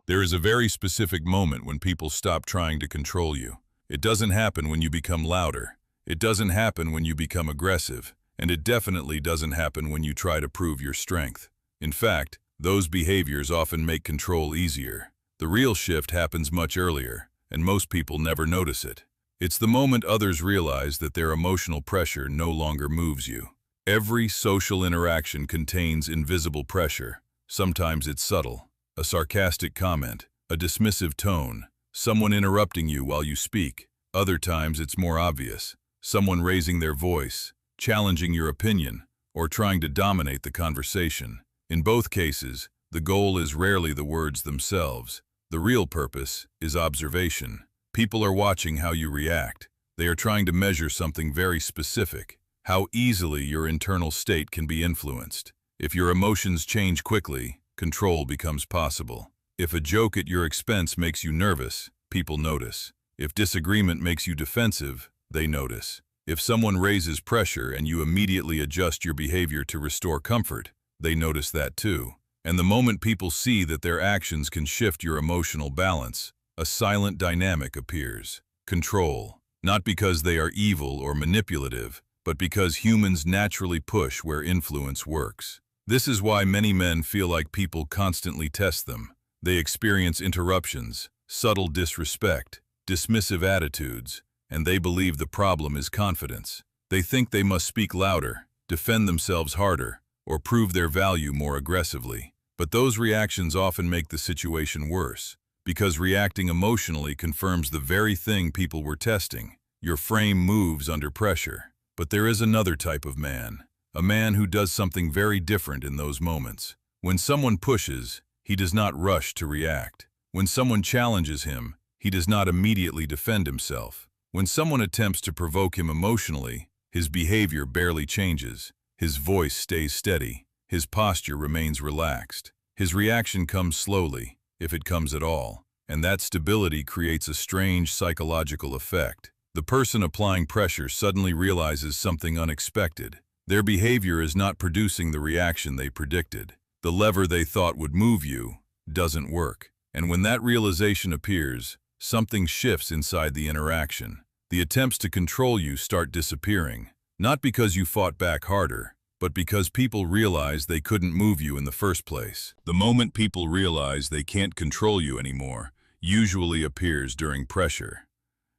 There is a very specific moment when people stop trying to control you. It doesn't happen when you become louder. It doesn't happen when you become aggressive. And it definitely doesn't happen when you try to prove your strength. In fact, those behaviors often make control easier. The real shift happens much earlier, and most people never notice it. It's the moment others realize that their emotional pressure no longer moves you. Every social interaction contains invisible pressure. Sometimes it's subtle. A sarcastic comment, a dismissive tone, someone interrupting you while you speak. Other times it's more obvious. Someone raising their voice, challenging your opinion, or trying to dominate the conversation. In both cases, the goal is rarely the words themselves. The real purpose is observation. People are watching how you react. They are trying to measure something very specific, how easily your internal state can be influenced. If your emotions change quickly, control becomes possible. If a joke at your expense makes you nervous, people notice. If disagreement makes you defensive, they notice. If someone raises pressure and you immediately adjust your behavior to restore comfort, they notice that too. And the moment people see that their actions can shift your emotional balance, a silent dynamic appears. Control. Not because they are evil or manipulative, but because humans naturally push where influence works. This is why many men feel like people constantly test them. They experience interruptions, subtle disrespect, dismissive attitudes, and they believe the problem is confidence. They think they must speak louder, defend themselves harder, or prove their value more aggressively. But those reactions often make the situation worse, because reacting emotionally confirms the very thing people were testing. Your frame moves under pressure. But there is another type of man, a man who does something very different in those moments. When someone pushes, he does not rush to react. When someone challenges him, he does not immediately defend himself. When someone attempts to provoke him emotionally, his behavior barely changes. His voice stays steady. His posture remains relaxed. His reaction comes slowly, if it comes at all, and that stability creates a strange psychological effect. The person applying pressure suddenly realizes something unexpected. Their behavior is not producing the reaction they predicted. The lever they thought would move you doesn't work. And when that realization appears, something shifts inside the interaction. The attempts to control you start disappearing. Not because you fought back harder, but because people realize they couldn't move you in the first place. The moment people realize they can't control you anymore usually appears during pressure.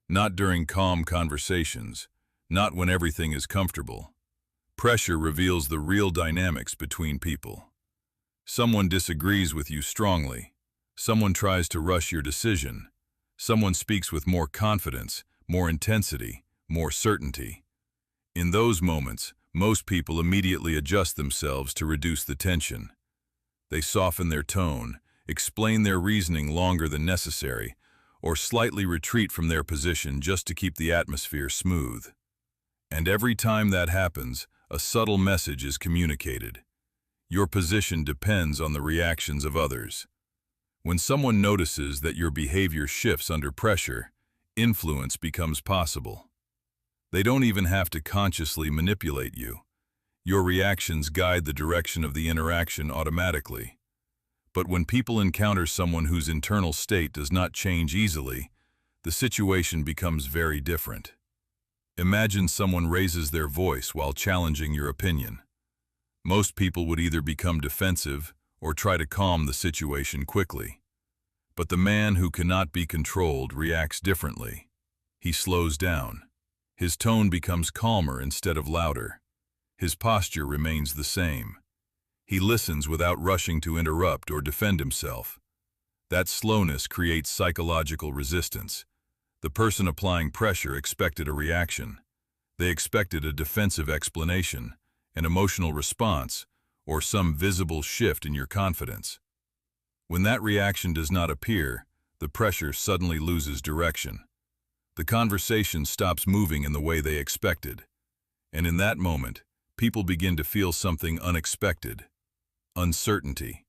Not during calm conversations, not when everything is comfortable. Pressure reveals the real dynamics between people. Someone disagrees with you strongly. Someone tries to rush your decision. Someone speaks with more confidence, more intensity, more certainty. In those moments, most people immediately adjust themselves to reduce the tension. They soften their tone, explain their reasoning longer than necessary, or slightly retreat from their position just to keep the atmosphere smooth. And every time that happens, a subtle message is communicated. Your position depends on the reactions of others. When someone notices that your behavior shifts under pressure, influence becomes possible. They don't even have to consciously manipulate you. Your reactions guide the direction of the interaction automatically. But when people encounter someone whose internal state does not change easily, the situation becomes very different. Imagine someone raises their voice while challenging your opinion. Most people would either become defensive or try to calm the situation quickly. But the man who cannot be controlled reacts differently. He slows down. His tone becomes calmer instead of louder. His posture remains the same. He listens without rushing to interrupt or defend himself. That slowness creates psychological resistance. The person applying pressure expected a reaction. They expected a defensive explanation, an emotional response, or some visible shift in your confidence. When that reaction does not appear, the pressure suddenly loses direction. The conversation stops moving in the way they expected. And in that moment, people begin to feel something unexpected. Uncertainty.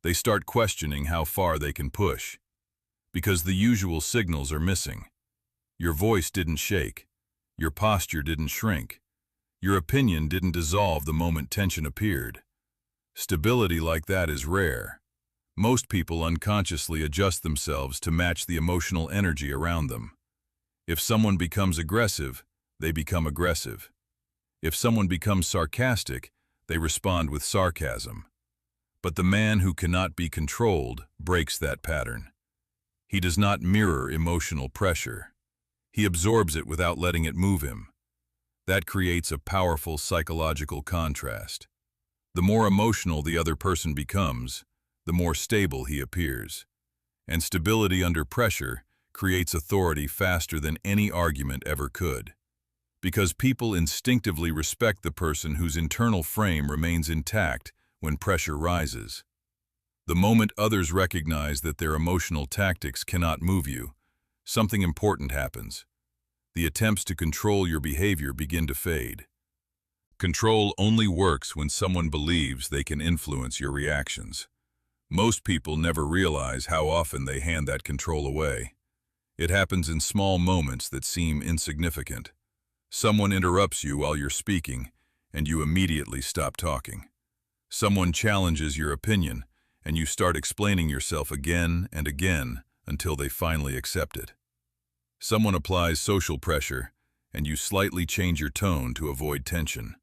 They start questioning how far they can push. Because the usual signals are missing. Your voice didn't shake. Your posture didn't shrink. Your opinion didn't dissolve the moment tension appeared. Stability like that is rare. Most people unconsciously adjust themselves to match the emotional energy around them. If someone becomes aggressive, they become aggressive. If someone becomes sarcastic, they respond with sarcasm. But the man who cannot be controlled breaks that pattern. He does not mirror emotional pressure. He absorbs it without letting it move him. That creates a powerful psychological contrast. The more emotional the other person becomes, the more stable he appears. And stability under pressure creates authority faster than any argument ever could. Because people instinctively respect the person whose internal frame remains intact when pressure rises. The moment others recognize that their emotional tactics cannot move you, something important happens. The attempts to control your behavior begin to fade. Control only works when someone believes they can influence your reactions. Most people never realize how often they hand that control away. It happens in small moments that seem insignificant. Someone interrupts you while you're speaking, and you immediately stop talking. Someone challenges your opinion, and you start explaining yourself again and again until they finally accept it. Someone applies social pressure, and you slightly change your tone to avoid tension.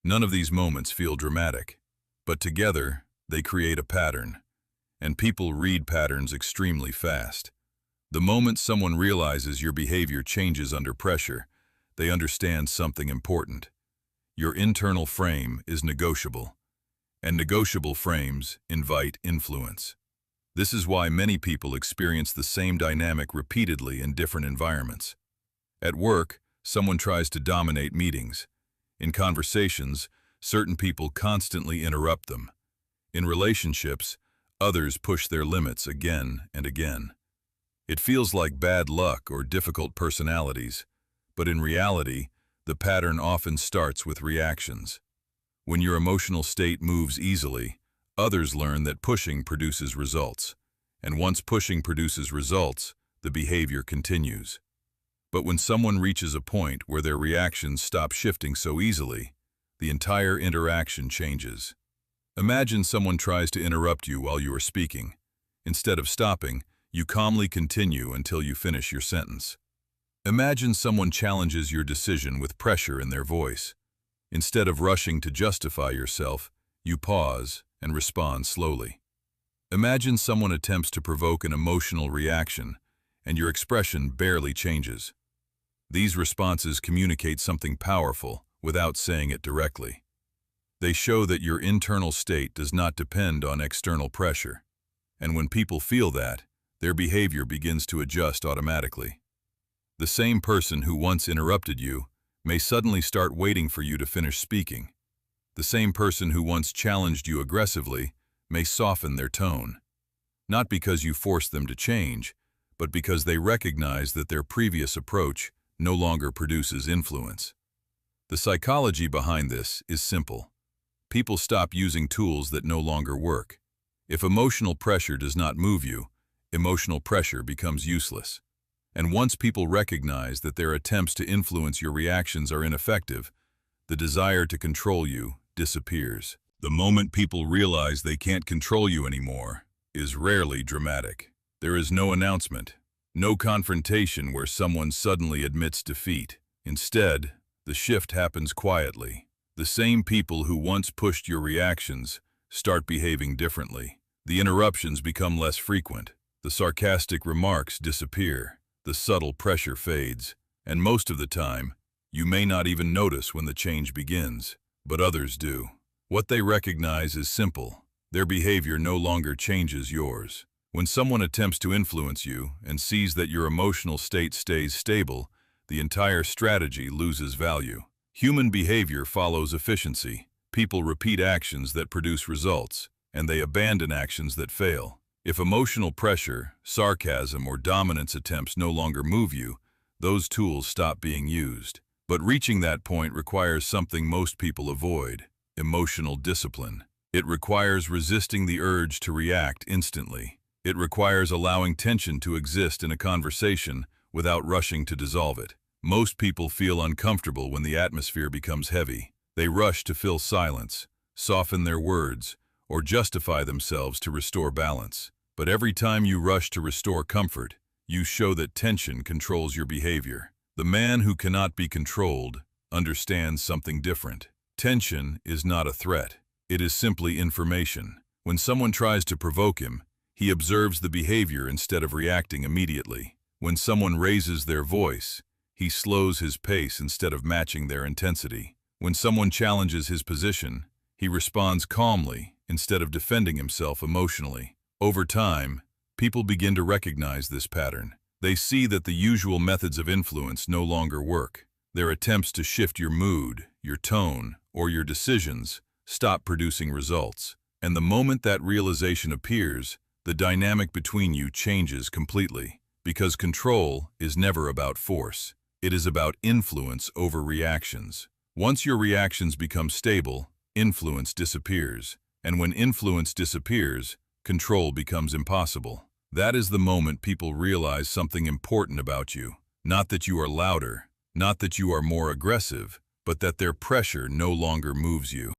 None of these moments feel dramatic, but together they create a pattern, and people read patterns extremely fast. The moment someone realizes your behavior changes under pressure, they understand something important. Your internal frame is negotiable, and negotiable frames invite influence. This is why many people experience the same dynamic repeatedly in different environments. At work, someone tries to dominate meetings. In conversations, certain people constantly interrupt them. In relationships, others push their limits again and again. It feels like bad luck or difficult personalities, but in reality, the pattern often starts with reactions. When your emotional state moves easily, others learn that pushing produces results. And once pushing produces results, the behavior continues. But when someone reaches a point where their reactions stop shifting so easily, the entire interaction changes. Imagine someone tries to interrupt you while you are speaking. Instead of stopping, you calmly continue until you finish your sentence. Imagine someone challenges your decision with pressure in their voice. Instead of rushing to justify yourself, you pause and respond slowly. Imagine someone attempts to provoke an emotional reaction, and your expression barely changes. These responses communicate something powerful without saying it directly. They show that your internal state does not depend on external pressure. And when people feel that, their behavior begins to adjust automatically. The same person who once interrupted you may suddenly start waiting for you to finish speaking. The same person who once challenged you aggressively may soften their tone. Not because you forced them to change, but because they recognize that their previous approach no longer produces influence. The psychology behind this is simple. People stop using tools that no longer work. If emotional pressure does not move you, emotional pressure becomes useless. And once people recognize that their attempts to influence your reactions are ineffective, the desire to control you disappears. The moment people realize they can't control you anymore is rarely dramatic. There is no announcement, no confrontation where someone suddenly admits defeat. Instead, the shift happens quietly. The same people who once pushed your reactions start behaving differently. The interruptions become less frequent. The sarcastic remarks disappear. The subtle pressure fades. And most of the time, you may not even notice when the change begins, but others do. What they recognize is simple. Their behavior no longer changes yours. When someone attempts to influence you and sees that your emotional state stays stable, the entire strategy loses value. Human behavior follows efficiency. People repeat actions that produce results, and they abandon actions that fail. If emotional pressure, sarcasm, or dominance attempts no longer move you, those tools stop being used. But reaching that point requires something most people avoid: emotional discipline. It requires resisting the urge to react instantly. It requires allowing tension to exist in a conversation without rushing to dissolve it. Most people feel uncomfortable when the atmosphere becomes heavy. They rush to fill silence, soften their words, or justify themselves to restore balance. But every time you rush to restore comfort, you show that tension controls your behavior. The man who cannot be controlled understands something different. Tension is not a threat. It is simply information. When someone tries to provoke him, he observes the behavior instead of reacting immediately. When someone raises their voice, he slows his pace instead of matching their intensity. When someone challenges his position, he responds calmly instead of defending himself emotionally. Over time, people begin to recognize this pattern. They see that the usual methods of influence no longer work. Their attempts to shift your mood, your tone, or your decisions stop producing results. And the moment that realization appears, the dynamic between you changes completely. Because control is never about force. It is about influence over reactions. Once your reactions become stable, influence disappears. And when influence disappears, control becomes impossible. That is the moment people realize something important about you. Not that you are louder, not that you are more aggressive, but that their pressure no longer moves you.